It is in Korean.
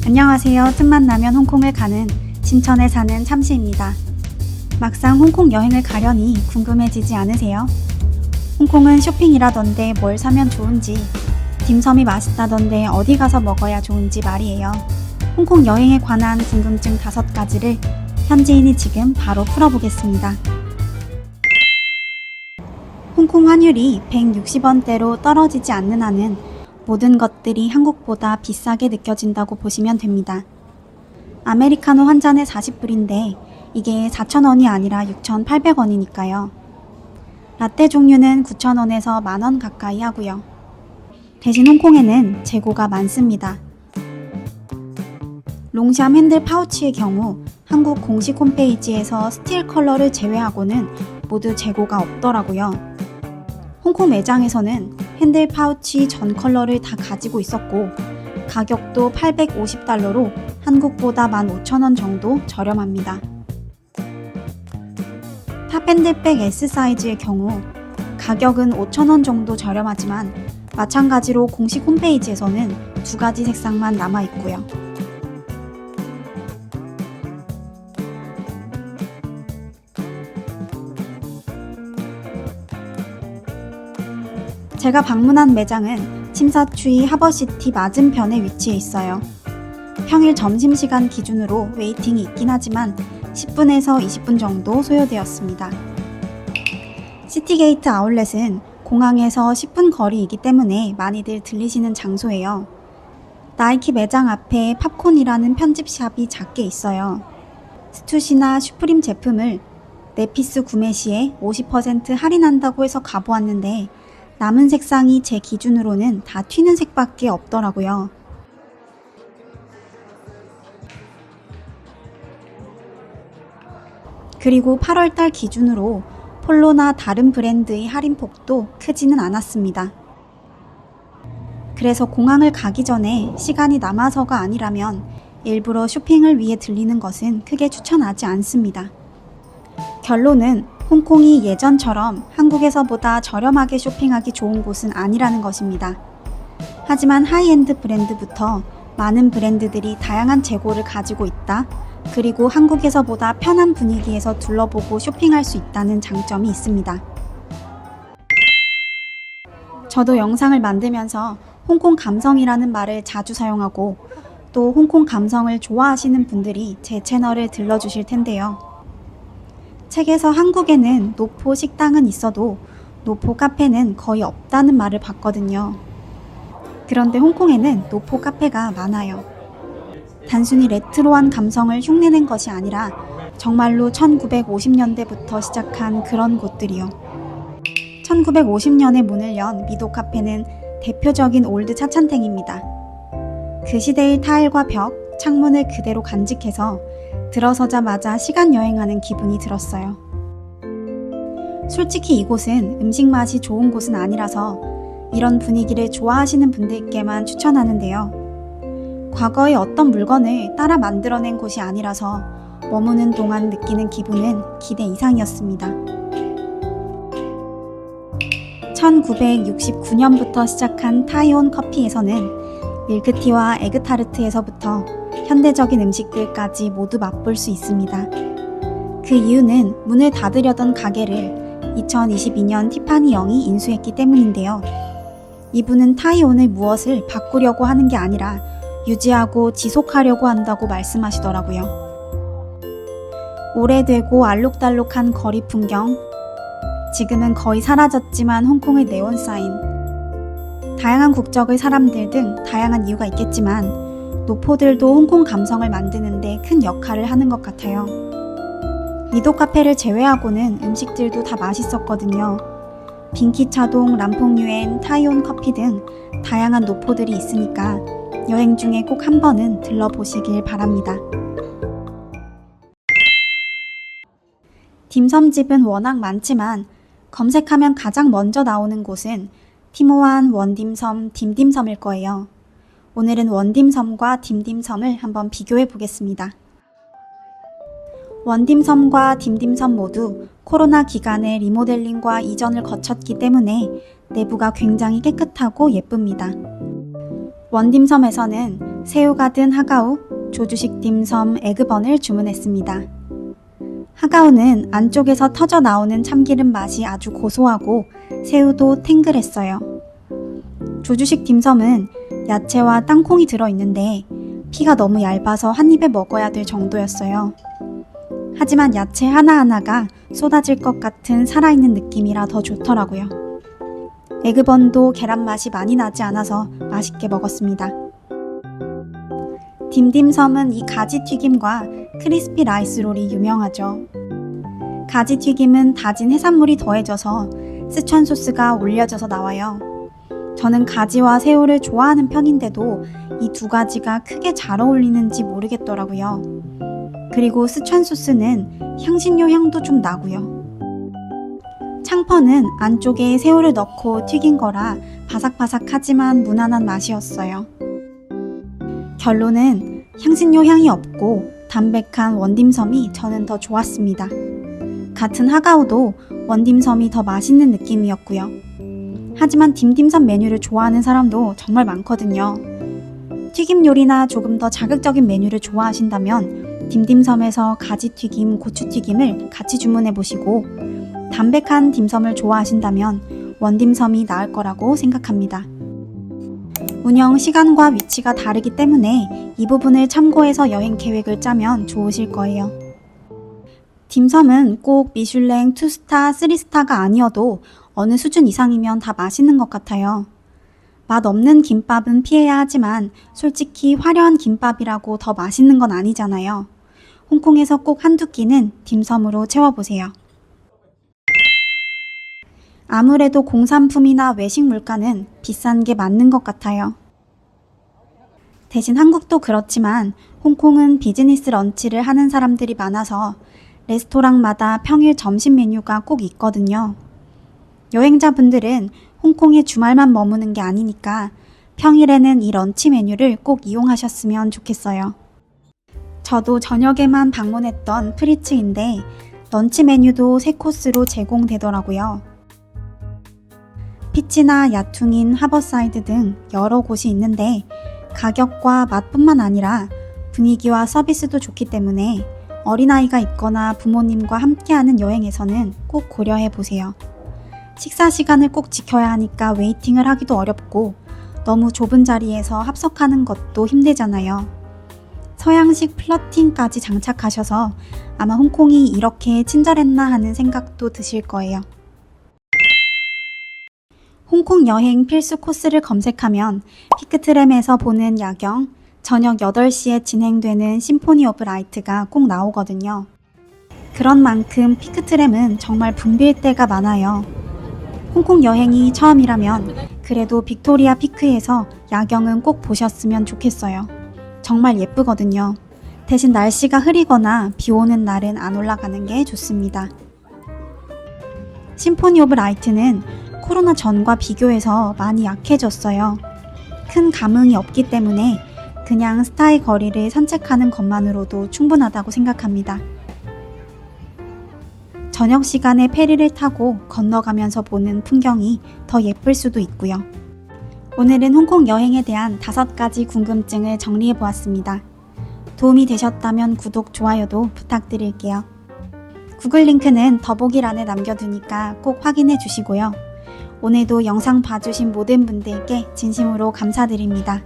안녕하세요. 틈만 나면 홍콩을 가는 신천에 사는 참씨입니다. 막상 홍콩 여행을 가려니 궁금해지지 않으세요? 홍콩은 쇼핑이라던데 뭘 사면 좋은지, 딤섬이 맛있다던데 어디 가서 먹어야 좋은지 말이에요. 홍콩 여행에 관한 궁금증 5가지를 현지인이 지금 바로 풀어보겠습니다. 홍콩 환율이 160원대로 떨어지지 않는 한은 모든 것들이 한국보다 비싸게 느껴진다고 보시면 됩니다. 아메리카노 한 잔에 40불인데 이게 4,000원이 아니라 6,800원이니까요. 라떼 종류는 9,000원에서 만원 가까이 하고요. 대신 홍콩에는 재고가 많습니다. 롱샴 핸들 파우치의 경우 한국 공식 홈페이지에서 스틸 컬러를 제외하고는 모두 재고가 없더라고요. 홍콩 매장에서는 핸들 파우치 전 컬러를 다 가지고 있었고 가격도 850달러로 한국보다 15,000원 정도 저렴합니다. 탑 핸들백 S 사이즈의 경우 가격은 5,000원 정도 저렴하지만 마찬가지로 공식 홈페이지에서는 2가지 색상만 남아있고요. 제가 방문한 매장은 침사추이 하버시티 맞은편에 위치해 있어요. 평일 점심시간 기준으로 웨이팅이 있긴 하지만 10분에서 20분 정도 소요되었습니다. 시티게이트 아울렛은 공항에서 10분 거리이기 때문에 많이들 들리시는 장소예요. 나이키 매장 앞에 팝콘이라는 편집샵이 작게 있어요. 스투시나 슈프림 제품을 4피스 구매 시에 50% 할인한다고 해서 가보았는데 남은 색상이 제 기준으로는 다 튀는 색밖에 없더라고요. 그리고 8월달 기준으로 폴로나 다른 브랜드의 할인폭도 크지는 않았습니다. 그래서 공항을 가기 전에 시간이 남아서가 아니라면 일부러 쇼핑을 위해 들리는 것은 크게 추천하지 않습니다. 결론은 홍콩이 예전처럼 한국에서보다 저렴하게 쇼핑하기 좋은 곳은 아니라는 것입니다. 하지만 하이엔드 브랜드부터 많은 브랜드들이 다양한 재고를 가지고 있다. 그리고 한국에서보다 편한 분위기에서 둘러보고 쇼핑할 수 있다는 장점이 있습니다. 저도 영상을 만들면서 홍콩 감성이라는 말을 자주 사용하고 또 홍콩 감성을 좋아하시는 분들이 제 채널을 들러주실 텐데요. 책에서 한국에는 노포 식당은 있어도 노포 카페는 거의 없다는 말을 봤거든요. 그런데 홍콩에는 노포 카페가 많아요. 단순히 레트로한 감성을 흉내낸 것이 아니라 정말로 1950년대부터 시작한 그런 곳들이요. 1950년에 문을 연 미도 카페는 대표적인 올드 차찬탱입니다. 그 시대의 타일과 벽, 창문을 그대로 간직해서 들어서자마자 시간 여행하는 기분이 들었어요. 솔직히 이곳은 음식 맛이 좋은 곳은 아니라서 이런 분위기를 좋아하시는 분들께만 추천하는데요. 과거의 어떤 물건을 따라 만들어낸 곳이 아니라서 머무는 동안 느끼는 기분은 기대 이상이었습니다. 1969년부터 시작한 타이온 커피에서는 밀크티와 에그타르트에서부터 현대적인 음식들까지 모두 맛볼 수 있습니다. 그 이유는 문을 닫으려던 가게를 2022년 티파니 영이 인수했기 때문인데요. 이분은 타이온을 무엇을 바꾸려고 하는 게 아니라 유지하고 지속하려고 한다고 말씀하시더라고요. 오래되고 알록달록한 거리 풍경, 지금은 거의 사라졌지만 홍콩의 네온 사인, 다양한 국적의 사람들 등 다양한 이유가 있겠지만 노포들도 홍콩 감성을 만드는데 큰 역할을 하는 것 같아요. 미도 카페를 제외하고는 음식들도 다 맛있었거든요. 빙키차동, 람퐁유엔, 타이온 커피 등 다양한 노포들이 있으니까 여행 중에 꼭 한 번은 들러보시길 바랍니다. 딤섬집은 워낙 많지만 검색하면 가장 먼저 나오는 곳은 티모안, 원딤섬, 딤딤섬일 거예요. 오늘은 원딤섬과 딤딤섬을 한번 비교해 보겠습니다. 원딤섬과 딤딤섬 모두 코로나 기간에 리모델링과 이전을 거쳤기 때문에 내부가 굉장히 깨끗하고 예쁩니다. 원딤섬에서는 새우가 든 하가우, 조주식 딤섬 에그번을 주문했습니다. 하가우는 안쪽에서 터져 나오는 참기름 맛이 아주 고소하고 새우도 탱글했어요. 조주식 딤섬은 야채와 땅콩이 들어있는데 피가 너무 얇아서 한 입에 먹어야 될 정도였어요. 하지만 야채 하나하나가 쏟아질 것 같은 살아있는 느낌이라 더 좋더라고요. 에그번도 계란 맛이 많이 나지 않아서 맛있게 먹었습니다. 딤딤섬은 이 가지튀김과 크리스피 라이스롤이 유명하죠. 가지튀김은 다진 해산물이 더해져서 스촨 소스가 올려져서 나와요. 저는 가지와 새우를 좋아하는 편인데도 이 두 가지가 크게 잘 어울리는지 모르겠더라고요. 그리고 스촨 소스는 향신료 향도 좀 나고요. 창퍼는 안쪽에 새우를 넣고 튀긴 거라 바삭바삭하지만 무난한 맛이었어요. 결론은 향신료 향이 없고 담백한 원딤섬이 저는 더 좋았습니다. 같은 하가오도 원딤섬이 더 맛있는 느낌이었고요. 하지만 딤딤섬 메뉴를 좋아하는 사람도 정말 많거든요. 튀김 요리나 조금 더 자극적인 메뉴를 좋아하신다면 딤딤섬에서 가지튀김, 고추튀김을 같이 주문해 보시고 담백한 딤섬을 좋아하신다면 원딤섬이 나을 거라고 생각합니다. 운영 시간과 위치가 다르기 때문에 이 부분을 참고해서 여행 계획을 짜면 좋으실 거예요. 딤섬은 꼭 미슐랭 2스타, 3스타가 아니어도 어느 수준 이상이면 다 맛있는 것 같아요. 맛 없는 김밥은 피해야 하지만 솔직히 화려한 김밥이라고 더 맛있는 건 아니잖아요. 홍콩에서 꼭 한두 끼는 딤섬으로 채워보세요. 아무래도 공산품이나 외식 물가는 비싼 게 맞는 것 같아요. 대신 한국도 그렇지만 홍콩은 비즈니스 런치를 하는 사람들이 많아서 레스토랑마다 평일 점심 메뉴가 꼭 있거든요. 여행자분들은 홍콩에 주말만 머무는 게 아니니까 평일에는 이 런치 메뉴를 꼭 이용하셨으면 좋겠어요. 저도 저녁에만 방문했던 프리츠인데 런치 메뉴도 3코스로 제공되더라고요. 피치나 야퉁인 하버사이드 등 여러 곳이 있는데 가격과 맛뿐만 아니라 분위기와 서비스도 좋기 때문에 어린아이가 있거나 부모님과 함께하는 여행에서는 꼭 고려해 보세요. 식사 시간을 꼭 지켜야 하니까 웨이팅을 하기도 어렵고 너무 좁은 자리에서 합석하는 것도 힘들잖아요. 서양식 플러팅까지 장착하셔서 아마 홍콩이 이렇게 친절했나 하는 생각도 드실 거예요. 홍콩 여행 필수 코스를 검색하면 피크트램에서 보는 야경, 저녁 8시에 진행되는 심포니 오브 라이트가 꼭 나오거든요. 그런 만큼 피크트램은 정말 붐빌 때가 많아요. 홍콩 여행이 처음이라면 그래도 빅토리아 피크에서 야경은 꼭 보셨으면 좋겠어요. 정말 예쁘거든요. 대신 날씨가 흐리거나 비 오는 날은 안 올라가는 게 좋습니다. 심포니 오브 라이트는 코로나 전과 비교해서 많이 약해졌어요. 큰 감흥이 없기 때문에 그냥 스타의 거리를 산책하는 것만으로도 충분하다고 생각합니다. 저녁 시간에 페리를 타고 건너가면서 보는 풍경이 더 예쁠 수도 있고요. 오늘은 홍콩 여행에 대한 5가지 궁금증을 정리해 보았습니다. 도움이 되셨다면 구독, 좋아요도 부탁드릴게요. 구글 링크는 더보기란에 남겨두니까 꼭 확인해 주시고요. 오늘도 영상 봐주신 모든 분들께 진심으로 감사드립니다.